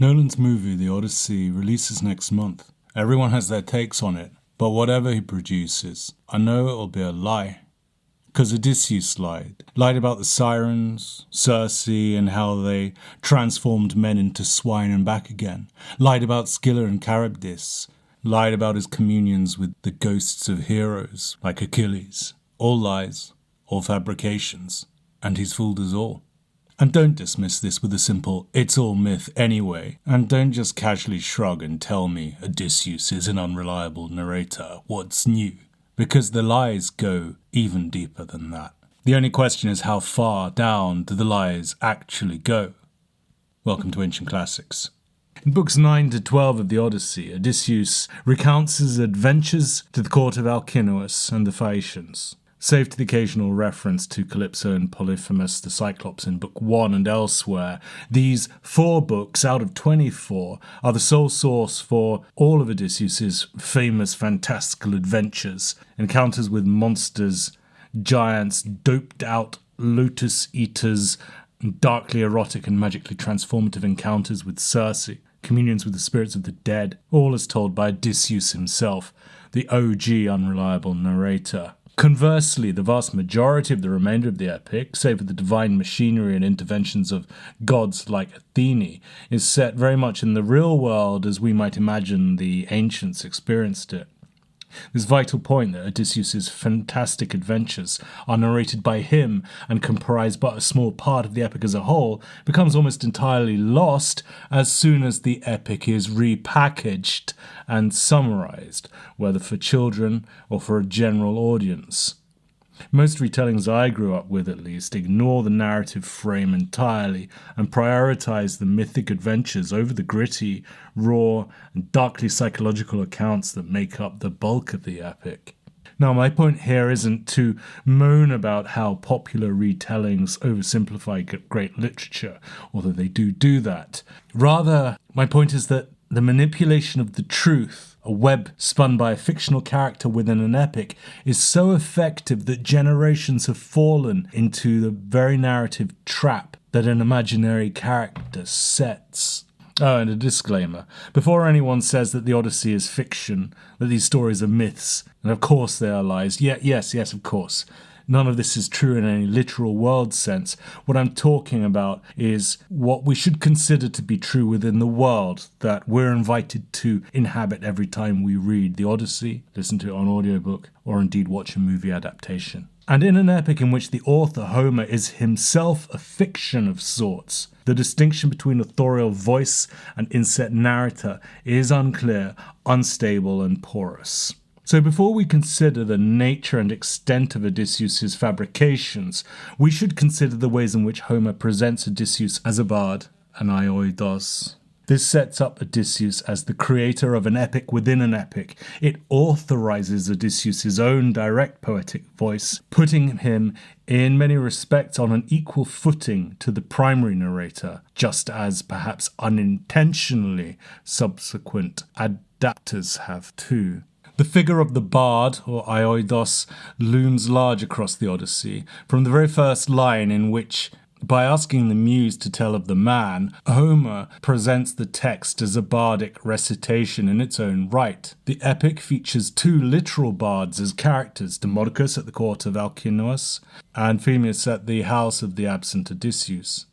Nolan's movie, The Odyssey, releases next month. Everyone has their takes on it, but whatever he produces, I know it'll be a lie. Because Odysseus lied about the sirens, Circe, and how they transformed men into swine and back again, lied about Scylla and Charybdis, lied about his communions with the ghosts of heroes like Achilles. All lies, all fabrications, and he's fooled us all. And don't dismiss this with a simple, it's all myth anyway, and don't just casually shrug and tell me Odysseus is an unreliable narrator, what's new? Because the lies go even deeper than that. The only question is how far down do the lies actually go? Welcome to Ancient Classics. In books 9 to 12 of the Odyssey, Odysseus recounts his adventures to the court of Alcinous and the Phaeacians. Save to the occasional reference to Calypso and Polyphemus the Cyclops in Book 1 and elsewhere, these 4 books out of 24 are the sole source for all of Odysseus's famous fantastical adventures, encounters with monsters, giants, doped-out lotus eaters, darkly erotic and magically transformative encounters with Circe, communions with the spirits of the dead, all as told by Odysseus himself, the OG unreliable narrator. Conversely, the vast majority of the remainder of the epic, save for the divine machinery and interventions of gods like Athene, is set very much in the real world as we might imagine the ancients experienced it. This vital point that Odysseus's fantastic adventures are narrated by him and comprise but a small part of the epic as a whole becomes almost entirely lost as soon as the epic is repackaged and summarized, whether for children or for a general audience. Most retellings I grew up with, at least, ignore the narrative frame entirely and prioritize the mythic adventures over the gritty, raw, and darkly psychological accounts that make up the bulk of the epic. Now, my point here isn't to moan about how popular retellings oversimplify great literature, although they do that. Rather, my point is that the manipulation of the truth, a web spun by a fictional character within an epic, is so effective that generations have fallen into the very narrative trap that an imaginary character sets. Oh, and a disclaimer. Before anyone says that the Odyssey is fiction, that these stories are myths, and of course they are lies, yes, of course. None of this is true in any literal world sense. What I'm talking about is what we should consider to be true within the world that we're invited to inhabit every time we read the Odyssey, listen to it on audiobook, or indeed watch a movie adaptation. And in an epic in which the author, Homer, is himself a fiction of sorts, the distinction between authorial voice and inset narrator is unclear, unstable, and porous. So before we consider the nature and extent of Odysseus' fabrications, we should consider the ways in which Homer presents Odysseus as a bard, an ἀοιδός. This sets up Odysseus as the creator of an epic within an epic. It authorizes Odysseus' own direct poetic voice, putting him in many respects on an equal footing to the primary narrator, just as perhaps unintentionally subsequent adapters have too. The figure of the bard, or ἀοιδός, looms large across the Odyssey, from the very first line in which, by asking the muse to tell of the man, Homer presents the text as a bardic recitation in its own right. The epic features 2 literal bards as characters, Demodocus at the court of Alcinous, and Phemius at the house of the absent Odysseus.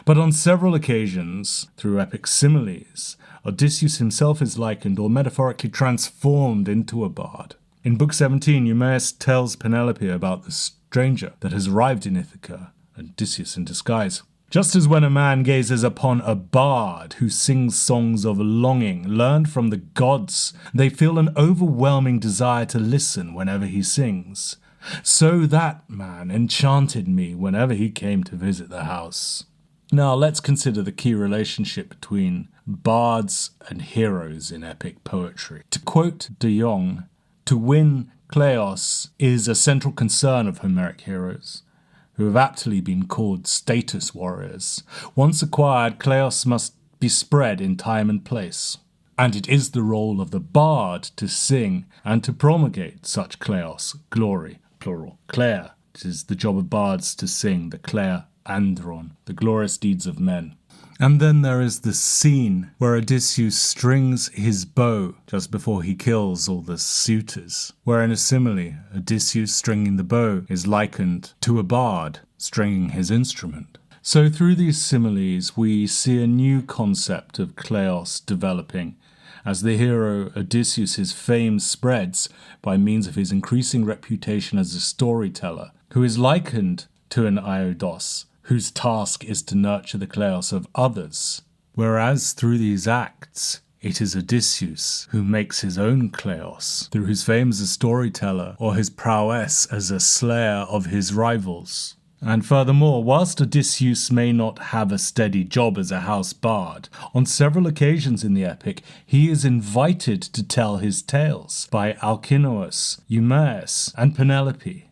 But on several occasions, through epic similes, Odysseus himself is likened or metaphorically transformed into a bard. In Book 17, Eumaeus tells Penelope about the stranger that has arrived in Ithaca, Odysseus in disguise. Just as when a man gazes upon a bard who sings songs of longing learned from the gods, they feel an overwhelming desire to listen whenever he sings. So that man enchanted me whenever he came to visit the house. Now let's consider the key relationship between bards and heroes in epic poetry. To quote de Jong, to win Kleos is a central concern of Homeric heroes, who have aptly been called status warriors. Once acquired, Kleos must be spread in time and place. And it is the role of the bard to sing and to promulgate such Kleos, glory, plural, Claire. It is the job of bards to sing the Claire Andron, the glorious deeds of men. And then there is the scene where Odysseus strings his bow just before he kills all the suitors, where in a simile, Odysseus stringing the bow is likened to a bard stringing his instrument. So through these similes, we see a new concept of kleos developing, as the hero Odysseus' fame spreads by means of his increasing reputation as a storyteller, who is likened to an ἀοιδός, whose task is to nurture the kleos of others. Whereas through these acts, it is Odysseus who makes his own kleos, through his fame as a storyteller or his prowess as a slayer of his rivals. And furthermore, whilst Odysseus may not have a steady job as a house bard, on several occasions in the epic he is invited to tell his tales by Alcinous, Eumaeus, and Penelope.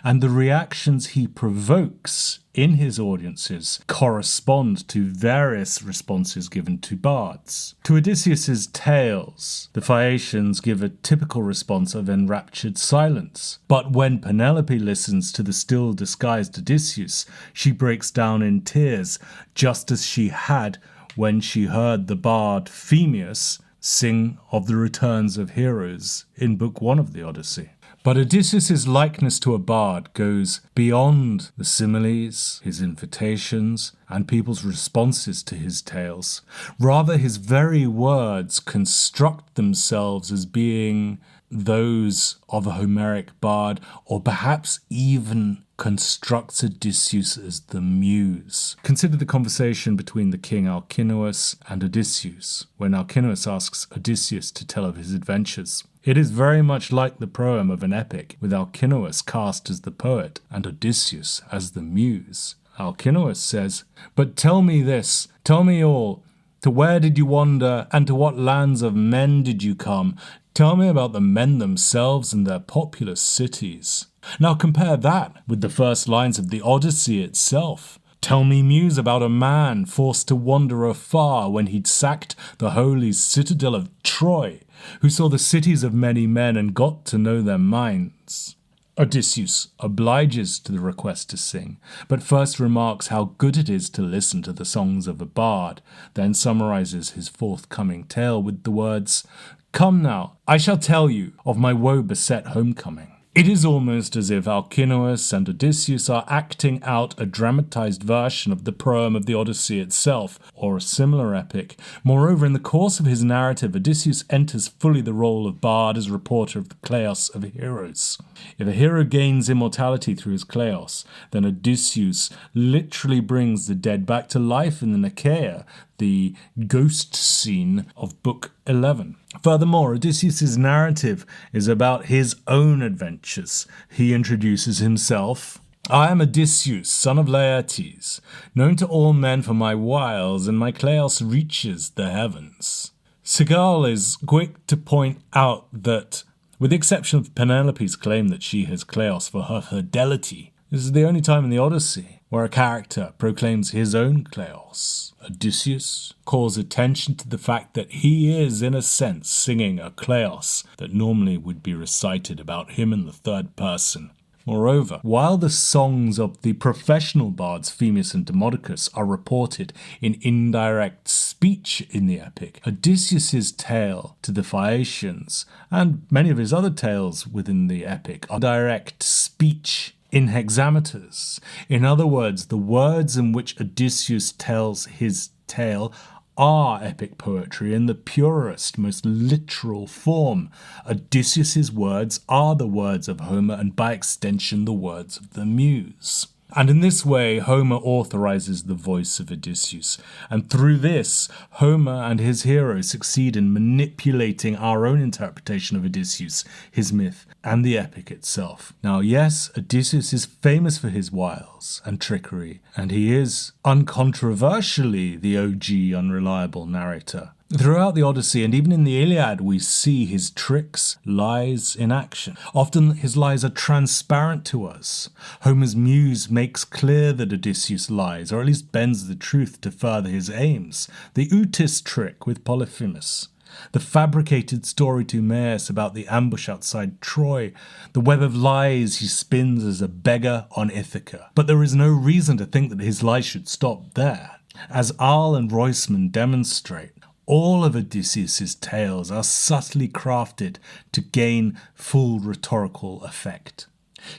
And the reactions he provokes in his audiences correspond to various responses given to bards. To Odysseus' tales, the Phaeacians give a typical response of enraptured silence. But when Penelope listens to the still disguised Odysseus, she breaks down in tears, just as she had when she heard the bard Phemius sing of the returns of heroes in Book 1 of the Odyssey. But Odysseus' likeness to a bard goes beyond the similes, his invitations, and people's responses to his tales. Rather, his very words construct themselves as being those of a Homeric bard, or perhaps even constructs Odysseus as the muse. Consider the conversation between the king Alcinous and Odysseus, when Alcinous asks Odysseus to tell of his adventures. It is very much like the proem of an epic, with Alcinous cast as the poet and Odysseus as the muse. Alcinous says, "But tell me this, tell me all. To where did you wander, and to what lands of men did you come? Tell me about the men themselves and their populous cities." Now compare that with the first lines of the Odyssey itself. "Tell me, muse, about a man forced to wander afar when he'd sacked the holy citadel of Troy, who saw the cities of many men and got to know their minds." Odysseus obliges to the request to sing, but first remarks how good it is to listen to the songs of a bard, then summarizes his forthcoming tale with the words, "Come now, I shall tell you of my woe-beset homecoming." It is almost as if Alcinous and Odysseus are acting out a dramatized version of the proem of the Odyssey itself, or a similar epic. Moreover, in the course of his narrative, Odysseus enters fully the role of bard as reporter of the kleos of heroes. If a hero gains immortality through his kleos, then Odysseus literally brings the dead back to life in the Nicaea, the ghost scene of Book 11. Furthermore, Odysseus' narrative is about his own adventures. He introduces himself. "I am Odysseus, son of Laertes, known to all men for my wiles, and my kleos reaches the heavens." Segal is quick to point out that, with the exception of Penelope's claim that she has kleos for her fidelity, this is the only time in the Odyssey where a character proclaims his own kleos. Odysseus calls attention to the fact that he is, in a sense, singing a kleos that normally would be recited about him in the third person. Moreover, while the songs of the professional bards Phemius and Demodocus are reported in indirect speech in the epic, Odysseus' tale to the Phaeacians, and many of his other tales within the epic, are direct speech in hexameters. In other words, the words in which Odysseus tells his tale are epic poetry in the purest, most literal form. Odysseus' words are the words of Homer, and by extension the words of the muse. And in this way, Homer authorizes the voice of Odysseus. And through this, Homer and his hero succeed in manipulating our own interpretation of Odysseus, his myth, and the epic itself. Now, yes, Odysseus is famous for his wiles and trickery, and he is, uncontroversially, the OG unreliable narrator. Throughout the Odyssey and even in the Iliad, we see his tricks, lies in action. Often his lies are transparent to us. Homer's muse makes clear that Odysseus lies, or at least bends the truth to further his aims. The Utis trick with Polyphemus, the fabricated story to Eumaeus about the ambush outside Troy, the web of lies he spins as a beggar on Ithaca. But there is no reason to think that his lies should stop there. As Aal and Roisman demonstrate, all of Odysseus's tales are subtly crafted to gain full rhetorical effect.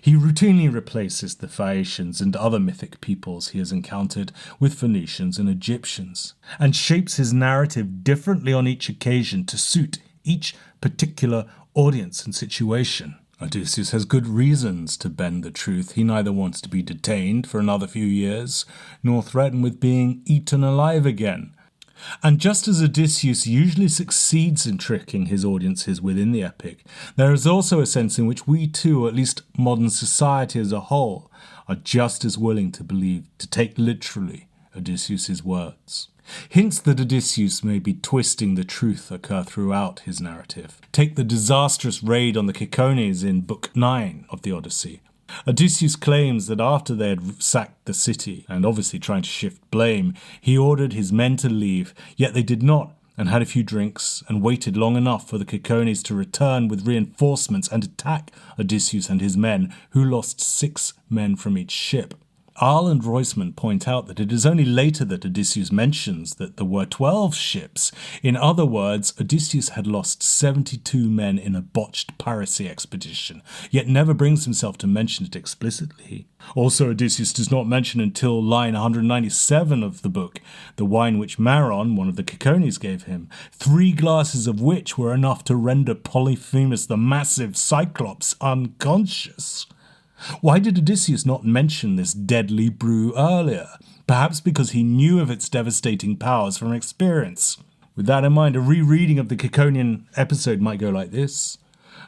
He routinely replaces the Phaeacians and other mythic peoples he has encountered with Phoenicians and Egyptians, and shapes his narrative differently on each occasion to suit each particular audience and situation. Odysseus has good reasons to bend the truth. He neither wants to be detained for another few years, nor threatened with being eaten alive again. And just as Odysseus usually succeeds in tricking his audiences within the epic, there is also a sense in which we too, or at least modern society as a whole, are just as willing to take literally Odysseus's words. Hints that Odysseus may be twisting the truth occur throughout his narrative. Take the disastrous raid on the Cicones in Book 9 of the Odyssey. Odysseus claims that after they had sacked the city, and obviously trying to shift blame, he ordered his men to leave, yet they did not, and had a few drinks, and waited long enough for the Cicones to return with reinforcements and attack Odysseus and his men, who lost 6 men from each ship. Aal and Roisman point out that it is only later that Odysseus mentions that there were 12 ships. In other words, Odysseus had lost 72 men in a botched piracy expedition, yet never brings himself to mention it explicitly. Also, Odysseus does not mention until line 197 of the book the wine which Maron, one of the Cicones, gave him, 3 glasses of which were enough to render Polyphemus the massive Cyclops unconscious. Why did Odysseus not mention this deadly brew earlier? Perhaps because he knew of its devastating powers from experience. With that in mind, a rereading of the Ciconian episode might go like this.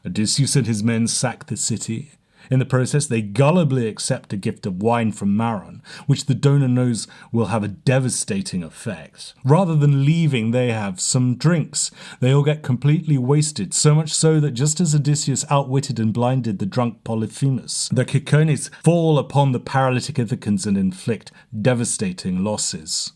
Odysseus and his men sack the city. In the process, they gullibly accept a gift of wine from Maron, which the donor knows will have a devastating effect. Rather than leaving, they have some drinks. They all get completely wasted, so much so that just as Odysseus outwitted and blinded the drunk Polyphemus, the Cicones fall upon the paralytic Ithacans and inflict devastating losses.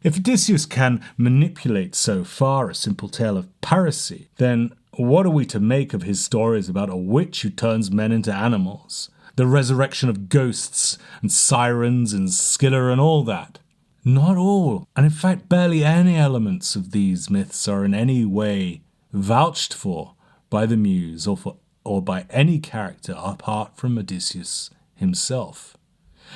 If Odysseus can manipulate so far a simple tale of piracy, then what are we to make of his stories about a witch who turns men into animals? The resurrection of ghosts and sirens and Scylla and all that? Not all, and in fact barely any elements of these myths are in any way vouched for by the Muse or by any character apart from Odysseus himself.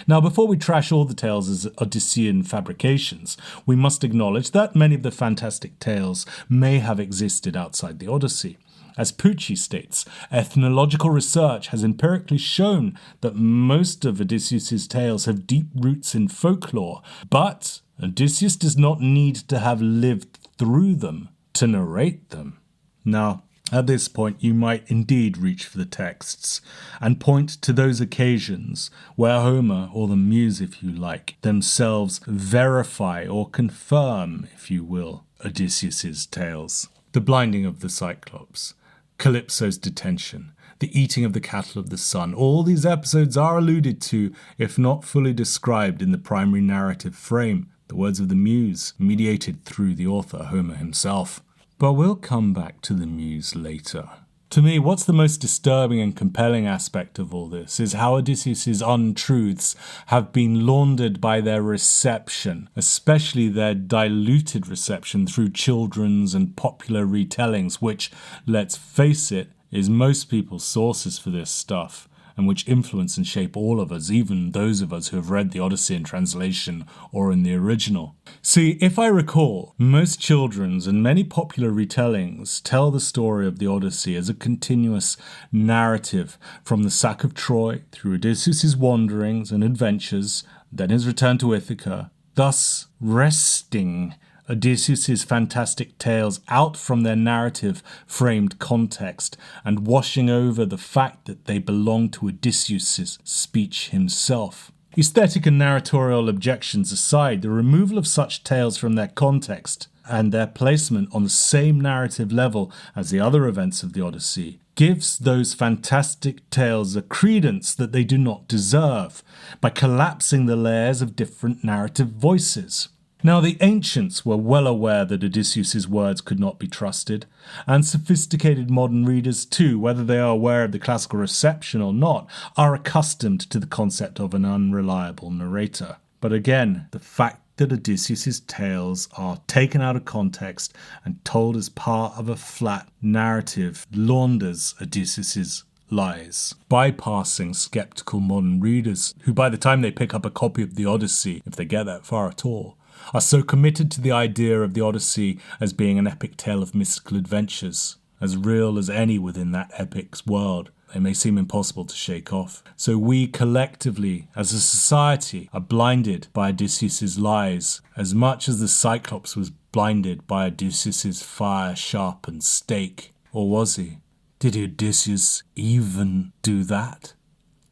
Now, before we trash all the tales as Odyssean fabrications, we must acknowledge that many of the fantastic tales may have existed outside the Odyssey. As Pucci states, ethnological research has empirically shown that most of Odysseus's tales have deep roots in folklore, but Odysseus does not need to have lived through them to narrate them. Now, at this point, you might indeed reach for the texts and point to those occasions where Homer, or the Muse if you like, themselves verify or confirm, if you will, Odysseus's tales. The blinding of the Cyclops, Calypso's detention, the eating of the cattle of the sun, all these episodes are alluded to, if not fully described in the primary narrative frame, the words of the Muse, mediated through the author, Homer himself. But we'll come back to the Muse later. To me, what's the most disturbing and compelling aspect of all this is how Odysseus's untruths have been laundered by their reception, especially their diluted reception through children's and popular retellings, which, let's face it, is most people's sources for this stuff, and which influence and shape all of us, even those of us who have read the Odyssey in translation or in the original. See, if I recall, most children's and many popular retellings tell the story of the Odyssey as a continuous narrative from the sack of Troy through Odysseus' wanderings and adventures, then his return to Ithaca, thus wresting Odysseus' fantastic tales out from their narrative-framed context and washing over the fact that they belong to Odysseus' speech himself. Aesthetic and narratorial objections aside, the removal of such tales from their context and their placement on the same narrative level as the other events of the Odyssey gives those fantastic tales a credence that they do not deserve by collapsing the layers of different narrative voices. Now, the ancients were well aware that Odysseus' words could not be trusted, and sophisticated modern readers too, whether they are aware of the classical reception or not, are accustomed to the concept of an unreliable narrator. But again, the fact that Odysseus's tales are taken out of context and told as part of a flat narrative launders Odysseus's lies, bypassing skeptical modern readers who, by the time they pick up a copy of the Odyssey, if they get that far at all, are so committed to the idea of the Odyssey as being an epic tale of mystical adventures, as real as any within that epic's world. They may seem impossible to shake off. So we collectively, as a society, are blinded by Odysseus's lies, as much as the Cyclops was blinded by Odysseus's fire-sharpened stake. Or was he? Did Odysseus even do that?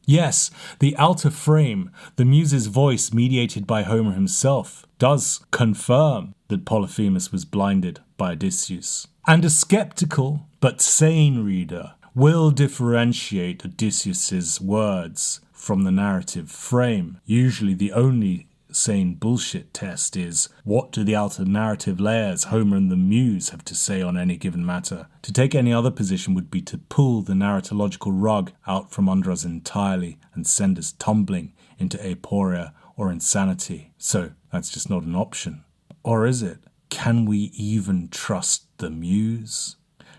Yes, the outer frame, the muse's voice mediated by Homer himself, does confirm that Polyphemus was blinded by Odysseus. And a skeptical but sane reader will differentiate Odysseus's words from the narrative frame. Usually the only sane bullshit test is, what do the outer narrative layers, Homer and the Muse, have to say on any given matter? To take any other position would be to pull the narratological rug out from under us entirely and send us tumbling into aporia or insanity. So that's just not an option. Or is it? Can we even trust the Muse?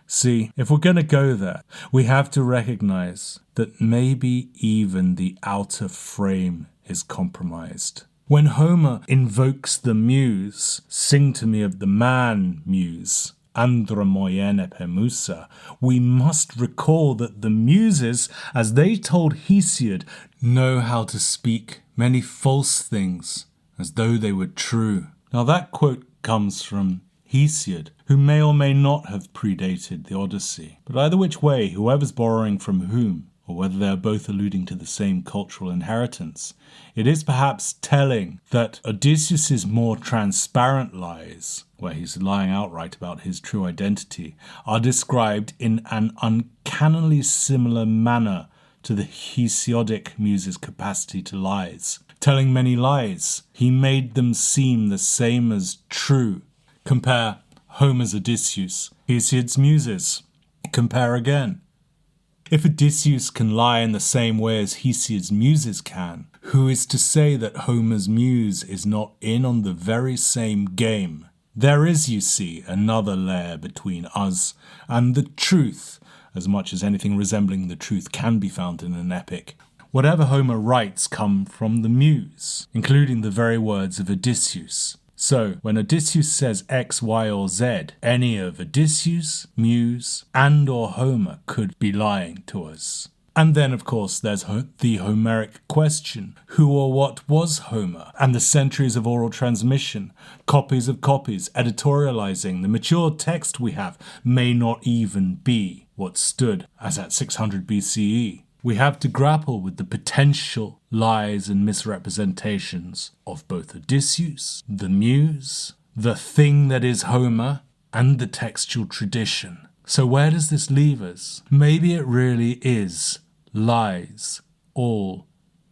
See, if we're going to go there, we have to recognize that maybe even the outer frame is compromised. When Homer invokes the Muse, sing to me of the man Muse, andromoyene pemusa, we must recall that the Muses, as they told Hesiod, know how to speak many false things as though they were true. Now that quote comes from Hesiod, who may or may not have predated the Odyssey. But either which way, whoever's borrowing from whom, or whether they are both alluding to the same cultural inheritance, it is perhaps telling that Odysseus's more transparent lies, where he's lying outright about his true identity, are described in an uncannily similar manner to the Hesiodic muse's capacity to lies. Telling many lies, he made them seem the same as true. Compare Homer's Odysseus, Hesiod's muses. Compare again. If Odysseus can lie in the same way as Hesiod's muses can, who is to say that Homer's muse is not in on the very same game? There is, you see, another layer between us and the truth, as much as anything resembling the truth can be found in an epic. Whatever Homer writes come from the muse, including the very words of Odysseus. So, when Odysseus says X, Y, or Z, any of Odysseus, Muse, and or Homer could be lying to us. And then, of course, there's the Homeric question. Who or what was Homer? And the centuries of oral transmission, copies of copies, editorializing, the mature text we have may not even be what stood as at 600 BCE. We have to grapple with the potential lies and misrepresentations of both Odysseus, the Muse, the thing that is Homer, and the textual tradition. So where does this leave us? Maybe it really is lies all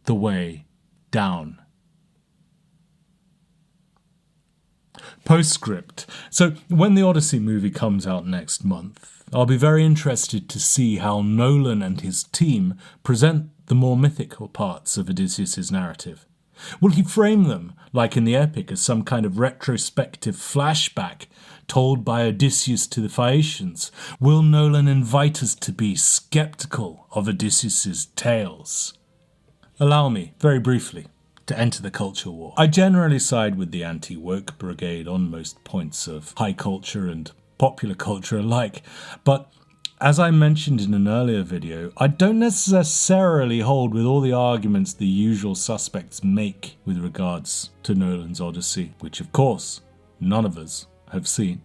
the way down. Postscript. So when the Odyssey movie comes out next month, I'll be very interested to see how Nolan and his team present the more mythical parts of Odysseus' narrative. Will he frame them, like in the epic, as some kind of retrospective flashback told by Odysseus to the Phaeacians? Will Nolan invite us to be skeptical of Odysseus' tales? Allow me, very briefly, to enter the culture war. I generally side with the anti-woke brigade on most points of high culture and popular culture alike, but as I mentioned in an earlier video, I don't necessarily hold with all the arguments the usual suspects make with regards to Nolan's Odyssey, which of course none of us have seen.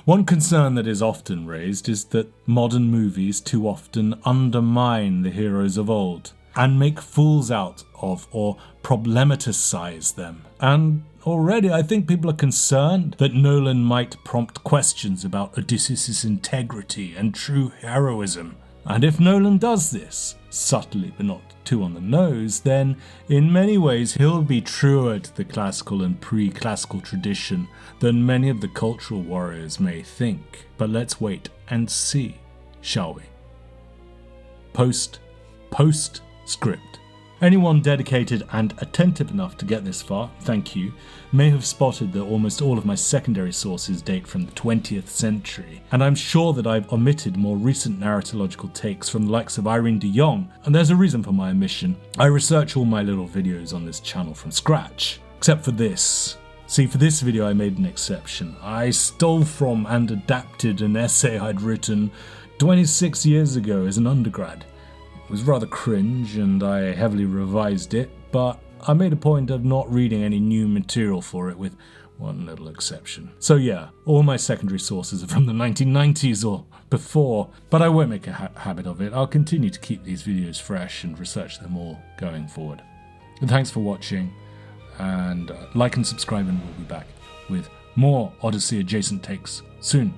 One concern that is often raised is that modern movies too often undermine the heroes of old and make fools out of or problematicize them. And already I think people are concerned that Nolan might prompt questions about Odysseus' integrity and true heroism. And if Nolan does this, subtly but not too on the nose, then in many ways he'll be truer to the classical and pre-classical tradition than many of the cultural warriors may think. But let's wait and see, shall we? Postscript. Anyone dedicated and attentive enough to get this far, thank you, may have spotted that almost all of my secondary sources date from the 20th century, and I'm sure that I've omitted more recent narratological takes from the likes of Irene de Jong, and there's a reason for my omission. I research all my little videos on this channel from scratch, except for this. See, for this video I made an exception. I stole from and adapted an essay I'd written 26 years ago as an undergrad. It was rather cringe and I heavily revised it, but I made a point of not reading any new material for it with one little exception. So yeah, all my secondary sources are from the 1990s or before, but I won't make a habit of it. I'll continue to keep these videos fresh and research them all going forward. And thanks for watching, and like and subscribe, and we'll be back with more Odyssey adjacent takes soon.